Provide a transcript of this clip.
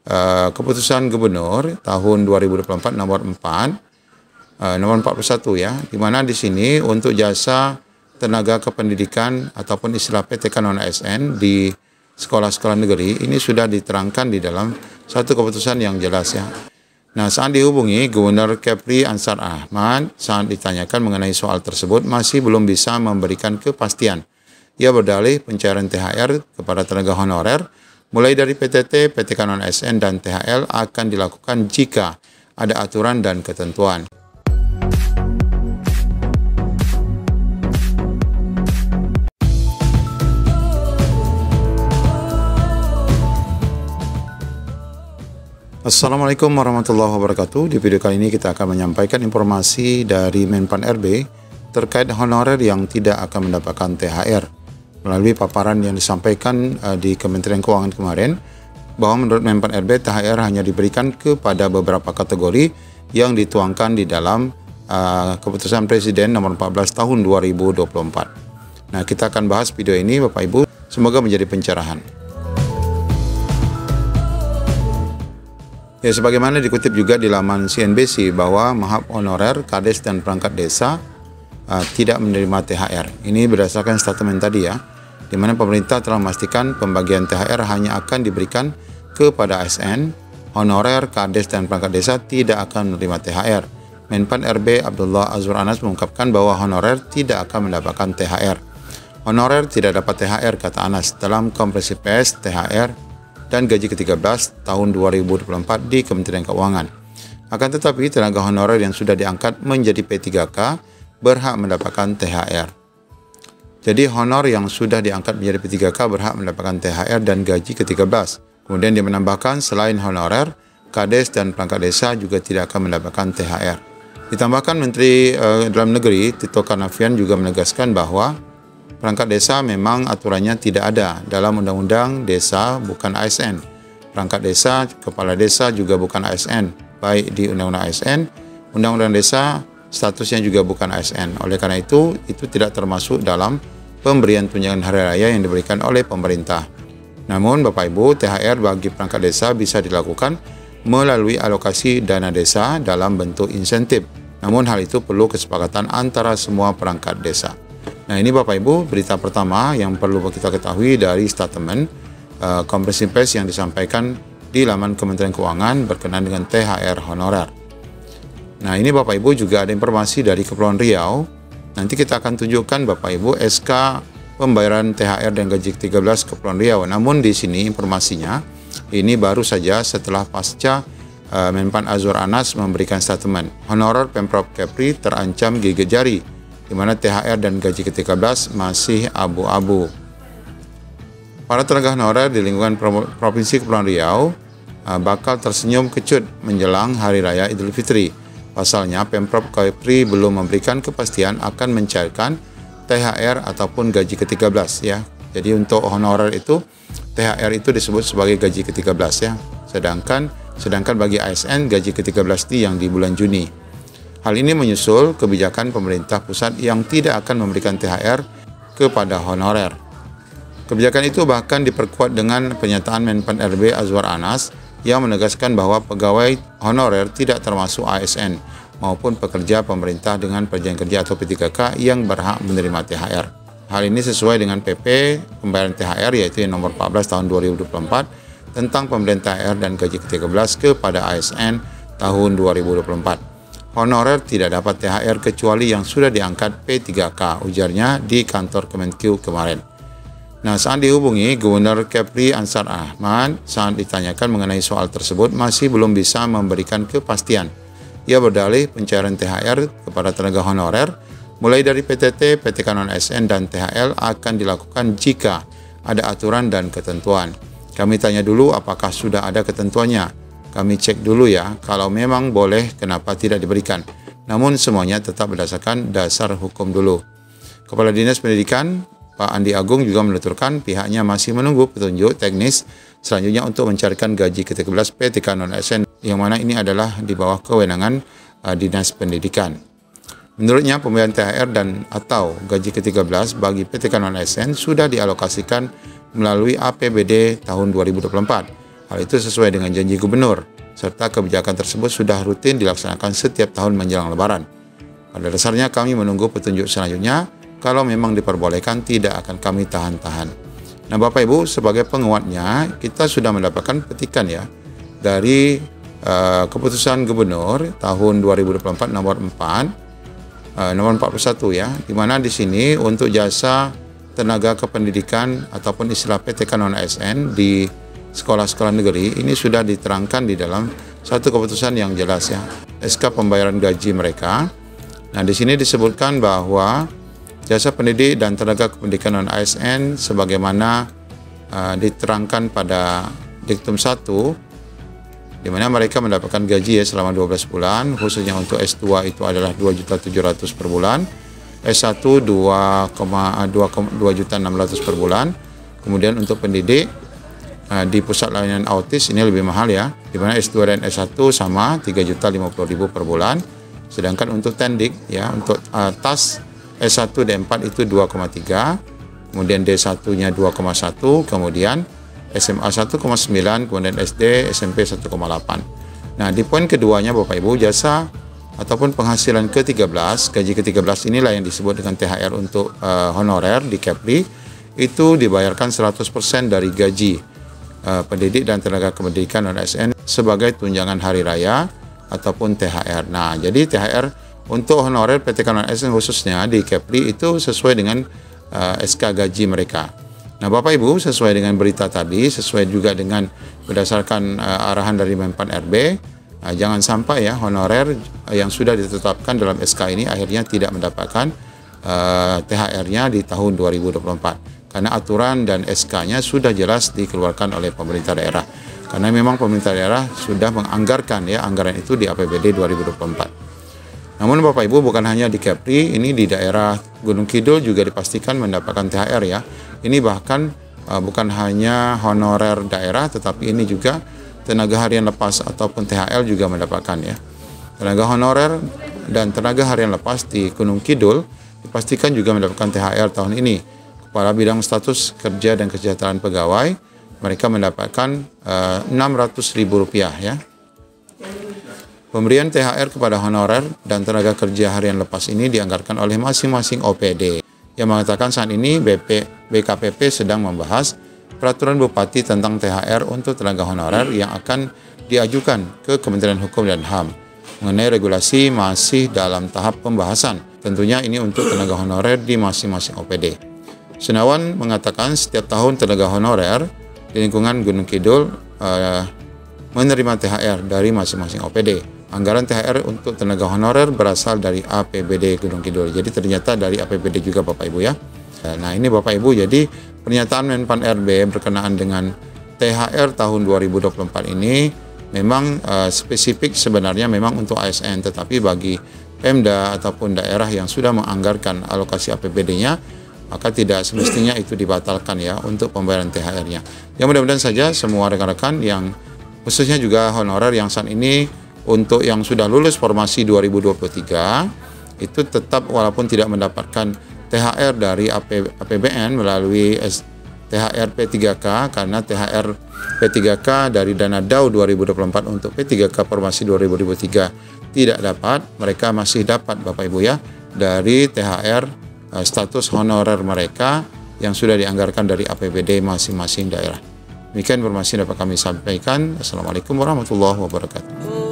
Keputusan Gubernur tahun 2024 nomor 41 ya, di mana di sini untuk jasa tenaga kependidikan ataupun istilah PTK non ASN di sekolah-sekolah negeri ini sudah diterangkan di dalam satu keputusan yang jelas ya. Nah, saat dihubungi Gubernur Kepri Ansar Ahmad saat ditanyakan mengenai soal tersebut masih belum bisa memberikan kepastian. Ia berdalih pencairan THR kepada tenaga honorer mulai dari PTT, PTK non ASN dan THL akan dilakukan jika ada aturan dan ketentuan. Assalamualaikum warahmatullahi wabarakatuh. Di video kali ini kita akan menyampaikan informasi dari Menpan RB terkait honorer yang tidak akan mendapatkan THR. Melalui paparan yang disampaikan di Kementerian Keuangan kemarin, bahwa menurut Menpan RB THR hanya diberikan kepada beberapa kategori yang dituangkan di dalam Keputusan Presiden nomor 14 tahun 2024. Nah, kita akan bahas video ini Bapak Ibu, semoga menjadi pencerahan. Ya, sebagaimana dikutip juga di laman CNBC bahwa mahap honorer, kades, dan perangkat desa tidak menerima THR. Ini berdasarkan statement tadi ya, di mana pemerintah telah memastikan pembagian THR hanya akan diberikan kepada ASN, honorer, kades, dan perangkat desa tidak akan menerima THR. Menpan RB Abdullah Azwar Anas mengungkapkan bahwa honorer tidak akan mendapatkan THR. Honorer tidak dapat THR, kata Anas, dalam konferensi pers THR dan gaji ke-13 tahun 2024 di Kementerian Keuangan. Akan tetapi, tenaga honorer yang sudah diangkat menjadi P3K berhak mendapatkan THR. Jadi, honor yang sudah diangkat menjadi P3K berhak mendapatkan THR dan gaji ke-13. Kemudian dia menambahkan, selain honorer, kades dan perangkat desa juga tidak akan mendapatkan THR. Ditambahkan, Menteri Dalam Negeri Tito Karnavian juga menegaskan bahwa perangkat desa memang aturannya tidak ada dalam Undang-Undang Desa, bukan ASN. Perangkat desa, kepala desa juga bukan ASN. Baik di Undang-Undang ASN, Undang-Undang Desa, statusnya juga bukan ASN. Oleh karena itu tidak termasuk dalam pemberian tunjangan hari raya yang diberikan oleh pemerintah. Namun Bapak Ibu, THR bagi perangkat desa bisa dilakukan melalui alokasi dana desa dalam bentuk insentif. Namun hal itu perlu kesepakatan antara semua perangkat desa. Nah, ini Bapak Ibu berita pertama yang perlu kita ketahui dari statement konferensi pers yang disampaikan di laman Kementerian Keuangan berkenaan dengan THR honorer. Nah, ini Bapak Ibu juga ada informasi dari Kepulauan Riau. Nanti kita akan tunjukkan Bapak Ibu SK pembayaran THR dan gaji ke-13 Kepulauan Riau. Namun di sini informasinya ini baru saja setelah pasca Menpan Azwar Anas memberikan statement. Honorer Pemprov Kepri terancam gigit jari, di mana THR dan gaji ke-13 masih abu-abu. Para tenaga honorer di lingkungan Provinsi Kepulauan Riau bakal tersenyum kecut menjelang Hari Raya Idul Fitri. Pasalnya, Pemprov Kepri belum memberikan kepastian akan mencairkan THR ataupun gaji ke-13 ya. Jadi untuk honorer itu, THR itu disebut sebagai gaji ke-13 ya. Sedangkan bagi ASN gaji ke-13 itu yang di bulan Juni. Hal ini menyusul kebijakan pemerintah pusat yang tidak akan memberikan THR kepada honorer. Kebijakan itu bahkan diperkuat dengan pernyataan Menpan RB Azwar Anas yang menegaskan bahwa pegawai honorer tidak termasuk ASN maupun pekerja pemerintah dengan perjanjian kerja atau P3K yang berhak menerima THR. Hal ini sesuai dengan PP pembayaran THR yaitu yang nomor 14 tahun 2024 tentang pemberian THR dan gaji ke-13 kepada ASN tahun 2024. Honorer tidak dapat THR kecuali yang sudah diangkat P3K, ujarnya di kantor Kemenkeu kemarin. Nah, saat dihubungi Gubernur Kepri Ansar Ahmad saat ditanyakan mengenai soal tersebut masih belum bisa memberikan kepastian. Ia berdalih pencairan THR kepada tenaga honorer mulai dari PTT, PTK non ASN dan THL akan dilakukan jika ada aturan dan ketentuan. Kami tanya dulu apakah sudah ada ketentuannya. Kami cek dulu ya, kalau memang boleh kenapa tidak diberikan. Namun semuanya tetap berdasarkan dasar hukum dulu. Kepala Dinas Pendidikan Pak Andi Agung juga menuturkan pihaknya masih menunggu petunjuk teknis selanjutnya untuk mencarikan gaji ke-13 PTK non-ASN yang mana ini adalah di bawah kewenangan Dinas Pendidikan. Menurutnya pembayaran THR dan atau gaji ke-13 bagi PTK non-ASN sudah dialokasikan melalui APBD tahun 2024. Hal itu sesuai dengan janji gubernur, serta kebijakan tersebut sudah rutin dilaksanakan setiap tahun menjelang Lebaran. Pada dasarnya kami menunggu petunjuk selanjutnya. Kalau memang diperbolehkan, tidak akan kami tahan-tahan. Nah, Bapak Ibu, sebagai penguatnya, kita sudah mendapatkan petikan ya dari keputusan gubernur tahun 2024 nomor 41 ya, di mana di sini untuk jasa tenaga kependidikan ataupun istilah PTK non-ASN di sekolah-sekolah negeri ini sudah diterangkan di dalam satu keputusan yang jelas ya, SK pembayaran gaji mereka. Nah, di sini disebutkan bahwa jasa pendidik dan tenaga kependidikan non-ASN sebagaimana diterangkan pada Diktum 1, di mana mereka mendapatkan gaji ya selama 12 bulan, khususnya untuk S2 itu adalah 2.700.000 per bulan, S1 2.600.000 per bulan. Kemudian untuk pendidik di pusat layanan autis ini lebih mahal ya, di mana S2 dan S1 sama 3.050.000 per bulan. Sedangkan untuk tendik ya, untuk atas S1 D4 itu 2,3, kemudian D1-nya 2,1, kemudian SMA 1,9, kemudian SD, SMP 1,8. Nah, di poin keduanya Bapak Ibu, jasa ataupun penghasilan ke-13, gaji ke-13 inilah yang disebut dengan THR untuk honorer di Kepri, itu dibayarkan 100% dari gaji pendidik dan tenaga kependidikan non-ASN sebagai tunjangan hari raya ataupun THR. Nah, jadi THR untuk honorer PTK non-ASN khususnya di Kepri itu sesuai dengan SK gaji mereka. Nah, Bapak Ibu, sesuai dengan berita tadi, sesuai juga dengan berdasarkan arahan dari Menpan RB, jangan sampai ya honorer yang sudah ditetapkan dalam SK ini akhirnya tidak mendapatkan THR-nya di tahun 2024. Karena aturan dan SK-nya sudah jelas dikeluarkan oleh pemerintah daerah. Karena memang pemerintah daerah sudah menganggarkan ya anggaran itu di APBD 2024. Namun Bapak Ibu, bukan hanya di Kepri, ini di daerah Gunung Kidul juga dipastikan mendapatkan THR ya. Ini bahkan bukan hanya honorer daerah, tetapi ini juga tenaga harian lepas ataupun THL juga mendapatkan ya. Tenaga honorer dan tenaga harian lepas di Gunung Kidul dipastikan juga mendapatkan THR tahun ini. Kepala Bidang Status Kerja dan Kesejahteraan Pegawai, mereka mendapatkan Rp600.000 ya. Pemberian THR kepada honorer dan tenaga kerja harian lepas ini dianggarkan oleh masing-masing OPD, yang mengatakan saat ini BKPP sedang membahas peraturan Bupati tentang THR untuk tenaga honorer yang akan diajukan ke Kementerian Hukum dan HAM. Mengenai regulasi masih dalam tahap pembahasan. Tentunya ini untuk tenaga honorer di masing-masing OPD. Senawan mengatakan setiap tahun tenaga honorer di lingkungan Gunung Kidul menerima THR dari masing-masing OPD. Anggaran THR untuk tenaga honorer berasal dari APBD Gunung Kidul. Jadi ternyata dari APBD juga Bapak Ibu ya. Nah, ini Bapak Ibu, jadi pernyataan Menpan RB berkenaan dengan THR tahun 2024 ini memang spesifik sebenarnya memang untuk ASN, tetapi bagi Pemda ataupun daerah yang sudah menganggarkan alokasi APBD-nya, maka tidak semestinya itu dibatalkan ya untuk pembayaran THR-nya. Ya, mudah-mudahan saja semua rekan-rekan yang khususnya juga honorer yang saat ini untuk yang sudah lulus formasi 2023 itu tetap walaupun tidak mendapatkan THR dari APBN melalui THR P3K, karena THR P3K dari dana DAU 2024 untuk P3K formasi 2023 tidak dapat, mereka masih dapat Bapak Ibu ya dari THR status honorer mereka yang sudah dianggarkan dari APBD masing-masing daerah. Demikian informasi dapat kami sampaikan. Assalamualaikum warahmatullahi wabarakatuh.